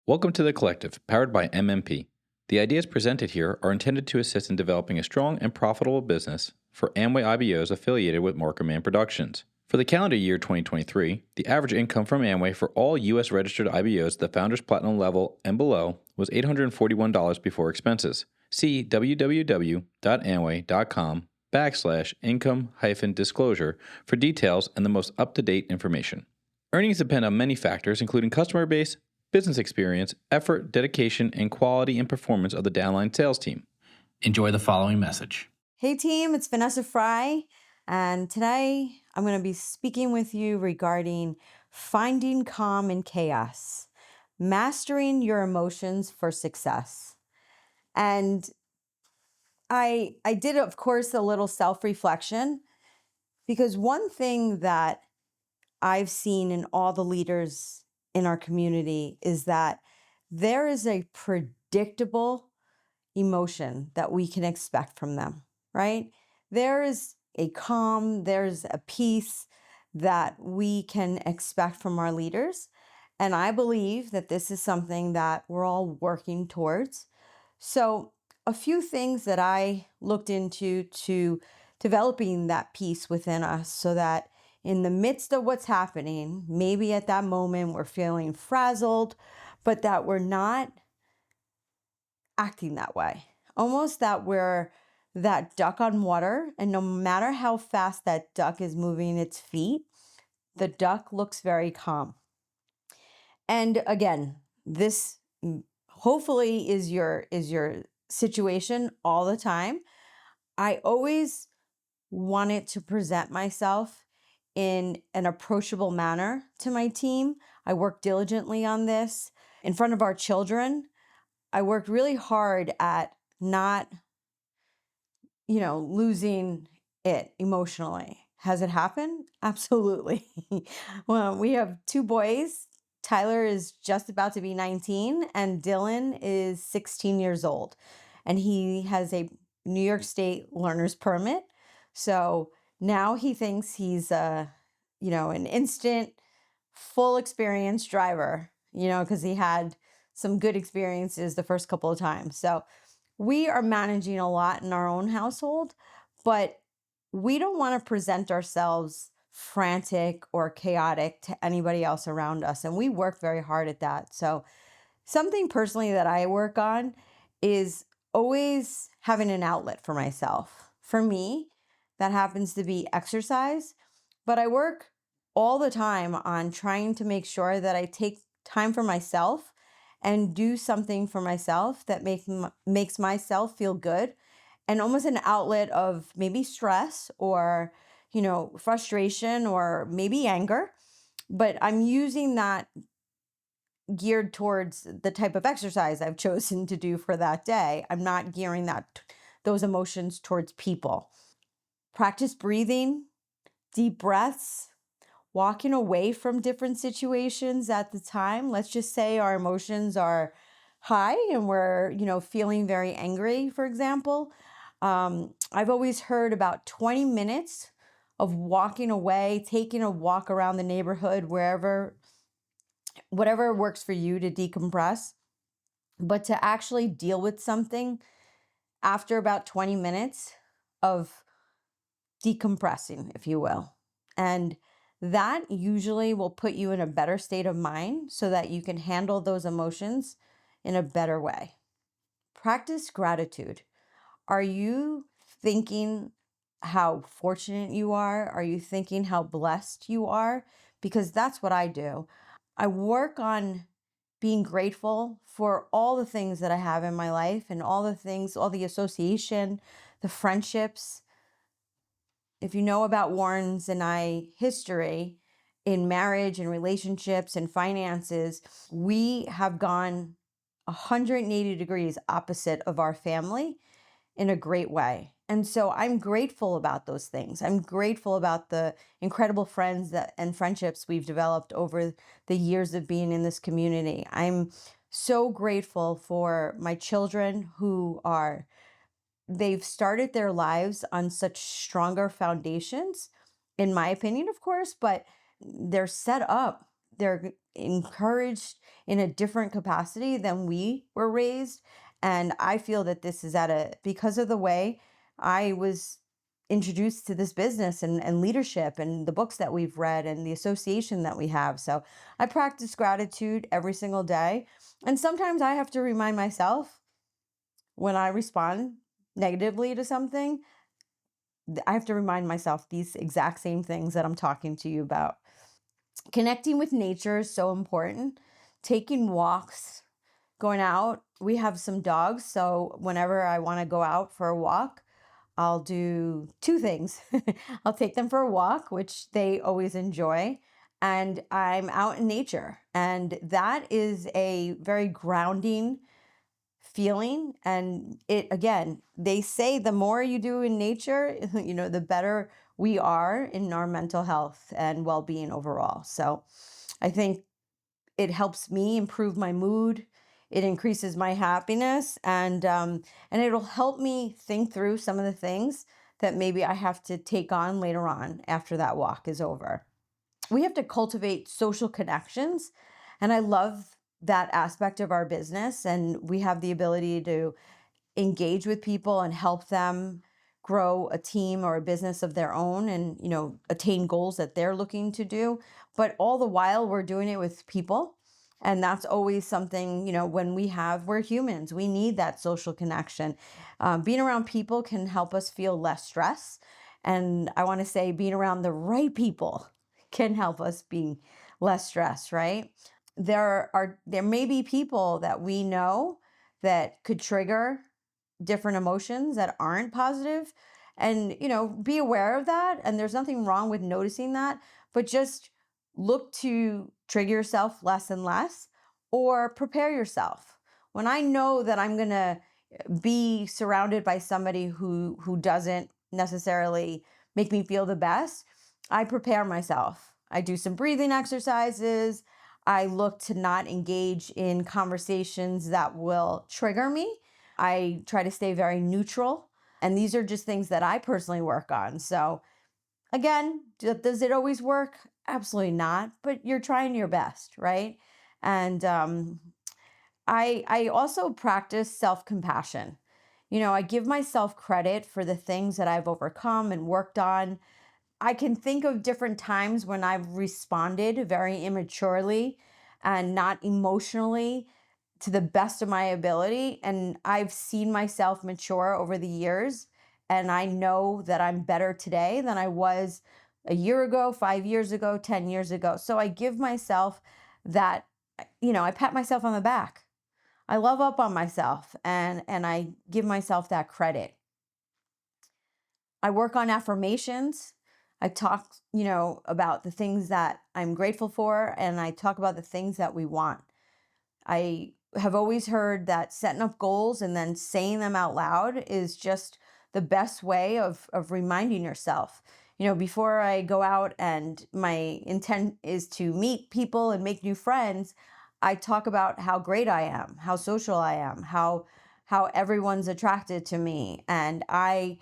Welcome to The Collective, powered by MMP. The ideas presented here are intended to assist in developing a strong and profitable business for Amway IBOs affiliated with Markham Mann Productions. For the calendar year 2023, the average income from Amway for all U.S. registered IBOs at the Founders Platinum level and below was $841 before expenses. See www.amway.com/income-disclosure for details and the most up-to-date information. Earnings depend on many factors, including customer base, business experience, effort, dedication, and quality and performance of the downline sales team. Enjoy the following message. Hey team, it's Vanessa Fry, and today I'm going to be speaking with you regarding finding calm in chaos, mastering your emotions for success. And I did, of course, a little self-reflection, because one thing that I've seen in all the leaders in our community is that there is a predictable emotion that we can expect from them, right? There is a calm, there's a peace that we can expect from our leaders. And I believe that this is something that we're all working towards. So, a few things that I looked into to developing that peace within us so that in the midst of what's happening, maybe at that moment we're feeling frazzled, but that we're not acting that way. Almost that we're that duck on water, and no matter how fast that duck is moving its feet, the duck looks very calm. And again, this hopefully is your situation all the time. I always wanted to present myself in an approachable manner to my team. I work diligently on this in front of our children. I worked really hard at not, losing it emotionally. Has it happened? Absolutely. Well, we have two boys. Tyler is just about to be 19 and Dylan is 16 years old. And he has a New York State learner's permit. So now he thinks he's an instant full experience driver, because he had some good experiences the first couple of times. So we are managing a lot in our own household, but we don't want to present ourselves frantic or chaotic to anybody else around us. And we work very hard at that. So, something personally that I work on is always having an outlet for myself. For me, that happens to be exercise, but I work all the time on trying to make sure that I take time for myself and do something for myself that makes myself feel good, and almost an outlet of maybe stress or frustration or maybe anger, but I'm using that geared towards the type of exercise I've chosen to do for that day. I'm not gearing those emotions towards people. Practice breathing, deep breaths, walking away from different situations at the time. Let's just say our emotions are high and we're, feeling very angry, for example. I've always heard about 20 minutes of walking away, taking a walk around the neighborhood, whatever works for you to decompress, but to actually deal with something after about 20 minutes of decompressing, if you will. And that usually will put you in a better state of mind so that you can handle those emotions in a better way. Practice gratitude. Are you thinking how fortunate you are? Are you thinking how blessed you are? Because that's what I do. I work on being grateful for all the things that I have in my life and all the things, all the association, the friendships. If you know about Warren's and I history in marriage and relationships and finances, we have gone 180 degrees opposite of our family in a great way. And so I'm grateful about those things. I'm grateful about the incredible friends and friendships we've developed over the years of being in this community. I'm so grateful for my children they've started their lives on such stronger foundations, in my opinion, of course, but they're set up. they're encouraged in a different capacity than we were raised. And I feel that this is because of the way I was introduced to this business and leadership and the books that we've read and the association that we have. So I practice gratitude every single day. And sometimes I have to remind myself when I respond negatively to something, I have to remind myself these exact same things that I'm talking to you about. Connecting with nature is so important. Taking walks, going out. We have some dogs, so whenever I want to go out for a walk, I'll do two things. I'll take them for a walk, which they always enjoy, and I'm out in nature. And that is a very grounding feeling. And it, again, they say the more you do in nature, the better we are in our mental health and well-being overall. So I think it helps me improve my mood. It increases my happiness, and it'll help me think through some of the things that maybe I have to take on later on after that walk is over. We have to cultivate social connections, and I love that aspect of our business. And we have the ability to engage with people and help them grow a team or a business of their own, and attain goals that they're looking to do. But all the while we're doing it with people, and that's always something, when we're humans, we need that social connection. Being around people can help us feel less stress, and I want to say being around the right people can help us be less stressed, right? There may be people that we know that could trigger different emotions that aren't positive, and be aware of that. And there's nothing wrong with noticing that, but just look to trigger yourself less and less, or prepare yourself. When I know that I'm going to be surrounded by somebody who doesn't necessarily make me feel the best, I prepare myself. I do some breathing exercises. I look to not engage in conversations that will trigger me. I try to stay very neutral. And these are just things that I personally work on. So, again, does it always work? Absolutely not. But you're trying your best, right? And I also practice self-compassion. I give myself credit for the things that I've overcome and worked on. I can think of different times when I've responded very immaturely and not emotionally to the best of my ability. And I've seen myself mature over the years. And I know that I'm better today than I was a year ago, 5 years ago, 10 years ago. So I give myself that, I pat myself on the back. I love up on myself, and I give myself that credit. I work on affirmations. I talk, about the things that I'm grateful for, and I talk about the things that we want. I have always heard that setting up goals and then saying them out loud is just the best way of reminding yourself. Before I go out and my intent is to meet people and make new friends, I talk about how great I am, how social I am, how everyone's attracted to me, and I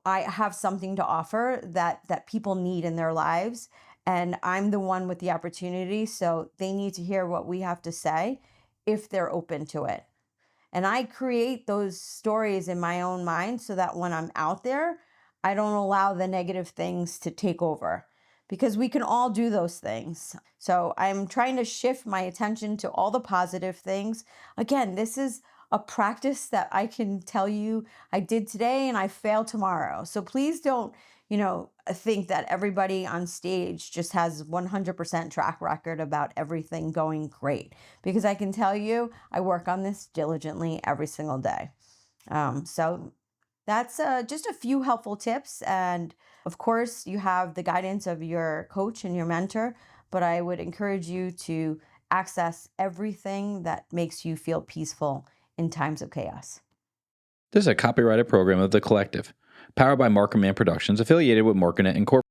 have something to offer that people need in their lives, and I'm the one with the opportunity, so they need to hear what we have to say if they're open to it. And I create those stories in my own mind so that when I'm out there, I don't allow the negative things to take over, because we can all do those things. So I'm trying to shift my attention to all the positive things. Again, this is a practice that I can tell you I did today and I fail tomorrow. So please don't, think that everybody on stage just has 100% track record about everything going great, because I can tell you I work on this diligently every single day. So that's just a few helpful tips. And of course, you have the guidance of your coach and your mentor, but I would encourage you to access everything that makes you feel peaceful in times of chaos. This is a copyrighted program of The Collective, powered by Markham Man Productions, affiliated with Markinet Incorporated.